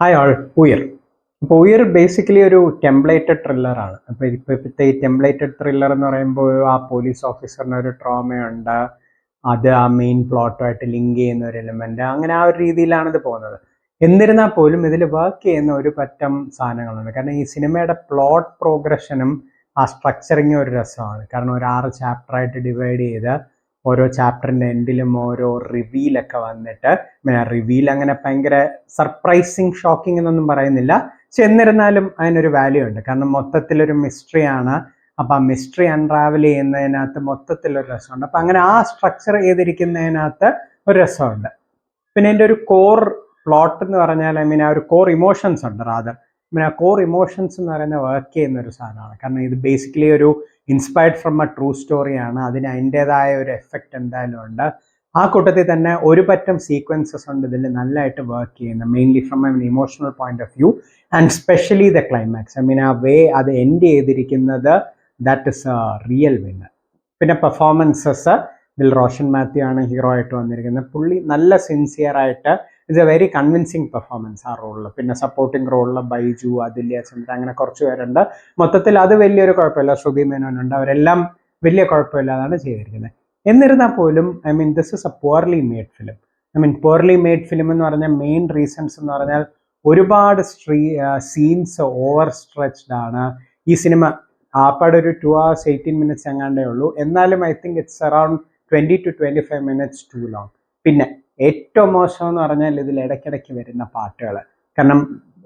Hi all. ഉയർ. അപ്പോൾ ഉയർ basically ഒരു ടെംപ്ലേറ്റഡ് ത്രില്ലറാണ്. അപ്പോൾ ഇപ്പോഴത്തെ ഈ ടെംപ്ലേറ്റഡ് ത്രില്ലർ എന്ന് പറയുമ്പോൾ ആ പോലീസ് ഓഫീസറിന് ഒരു ട്രോമയുണ്ട്, അത് ആ മെയിൻ പ്ലോട്ടുമായിട്ട് ലിങ്ക് ചെയ്യുന്ന ഒരു എലിമെന്റ്, അങ്ങനെ ആ ഒരു രീതിയിലാണ് ഇത് പോകുന്നത്. എന്നിരുന്നാൽ പോലും ഇതിൽ വർക്ക് ചെയ്യുന്ന ഒരു പറ്റം സാധനങ്ങളുണ്ട്. കാരണം ഈ സിനിമയുടെ പ്ലോട്ട് പ്രോഗ്രഷനും ആ സ്ട്രക്ചറിങ്ങും ഒരു രസമാണ്. കാരണം ഒരു 6 ചാപ്റ്ററായിട്ട് ഡിവൈഡ് ചെയ്ത് ഓരോ ചാപ്റ്ററിൻ്റെ എൻഡിലും ഓരോ റിവീലൊക്കെ വന്നിട്ട്, റിവീൽ അങ്ങനെ ഭയങ്കര സർപ്രൈസിങ് ഷോക്കിംഗ് എന്നൊന്നും പറയുന്നില്ല, പക്ഷെ എന്നിരുന്നാലും അതിനൊരു വാല്യൂ ഉണ്ട്. കാരണം മൊത്തത്തിലൊരു മിസ്റ്ററിയാണ്. അപ്പം ആ മിസ്റ്ററി അൺട്രാവൽ ചെയ്യുന്നതിനകത്ത് മൊത്തത്തിലൊരു രസമുണ്ട്. അപ്പം അങ്ങനെ ആ സ്ട്രക്ചർ ചെയ്തിരിക്കുന്നതിനകത്ത് ഒരു രസമുണ്ട്. പിന്നെ എൻ്റെ ഒരു കോർ പ്ലോട്ട് എന്ന് പറഞ്ഞാൽ ആ ഒരു കോർ ഇമോഷൻസ് ഉണ്ട് റാദർ. ആ കോർ ഇമോഷൻസ് എന്ന് പറയുന്നത് വർക്ക് ചെയ്യുന്ന ഒരു സാധനമാണ്. കാരണം ഇത് ബേസിക്കലി ഒരു ഇൻസ്പയർഡ് ഫ്രം എ ട്രൂ സ്റ്റോറിയാണ്. അതിന് അതിൻ്റെതായ ഒരു എഫക്റ്റ് എന്തായാലും ഉണ്ട്. ആ കൂട്ടത്തിൽ തന്നെ ഒരു പറ്റം സീക്വൻസസ് ഉണ്ട് ഇതിൽ നല്ലതായിട്ട് വർക്ക് ചെയ്യുന്നത്, mainly from an emotional point of view and specially the climax. ആ വേ അത് എൻഡ് ചെയ്തിരിക്കുന്നത്, that is a real winner. പിന്നെ പെർഫോമൻസസ്, ഇതിൽ റോഷൻ മാത്യു ആണ് ഹീറോ ആയിട്ട് വന്നിരിക്കുന്നത്. പുള്ളി നല്ല സിൻസിയറായിട്ട്, it's a very convincing performance ആ റോളിൽ. പിന്നെ സപ്പോർട്ടിങ് റോളിൽ ബൈജു, അതുല്യ ചന്ദ്ര, അങ്ങനെ കുറച്ച് പേരുണ്ട്. മൊത്തത്തിൽ അത് വലിയൊരു കുഴപ്പമില്ല. ശ്രുതി മേനോനുണ്ട്. അവരെല്ലാം വലിയ കുഴപ്പമില്ലാതാണ് ചെയ്തിരിക്കുന്നത്. എന്നിരുന്നാൽ പോലും this is A poorly made film. Poorly made film എന്ന് പറഞ്ഞാൽ മെയിൻ റീസൺസ് എന്ന് പറഞ്ഞാൽ ഒരുപാട് സീൻസ് ഓവർ സ്ട്രെച്ച്ഡ് ആണ്. ഈ സിനിമ ആപ്പാടെ ഒരു 2 hours 18 minutes എങ്ങാണ്ടേ ഉള്ളൂ. എന്നാലും I think it's around 20 to 25 minutes too long. പിന്നെ ഏറ്റവും മോശം എന്ന് പറഞ്ഞാൽ ഇതിൽ ഇടയ്ക്കിടയ്ക്ക് വരുന്ന പാട്ടുകൾ. കാരണം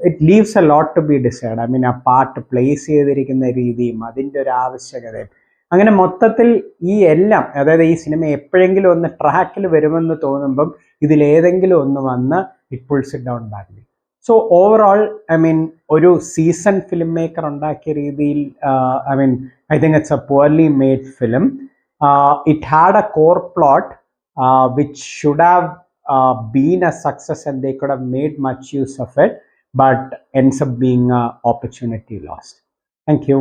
it leaves a lot to be decide. ആ പാട്ട് പ്ലേസ് ചെയ്തിരിക്കുന്ന രീതിയും അതിൻ്റെ ഒരു ആവശ്യകതയും, അങ്ങനെ മൊത്തത്തിൽ ഈ എല്ലാം, അതായത് ഈ സിനിമ എപ്പോഴെങ്കിലും ഒന്ന് ട്രാക്കിൽ വരുമെന്ന് തോന്നുമ്പം ഇതിലേതെങ്കിലും ഒന്ന് വന്ന് it pulls it down badly. So overall ഒരു സീസൺ ഫിലിം മേക്കർ ഉണ്ടാക്കിയ രീതിയിൽ I think it's A poorly made film. It had A core plot which should have been a success and they could have made much use of it, but ends up being an opportunity lost. Thank you.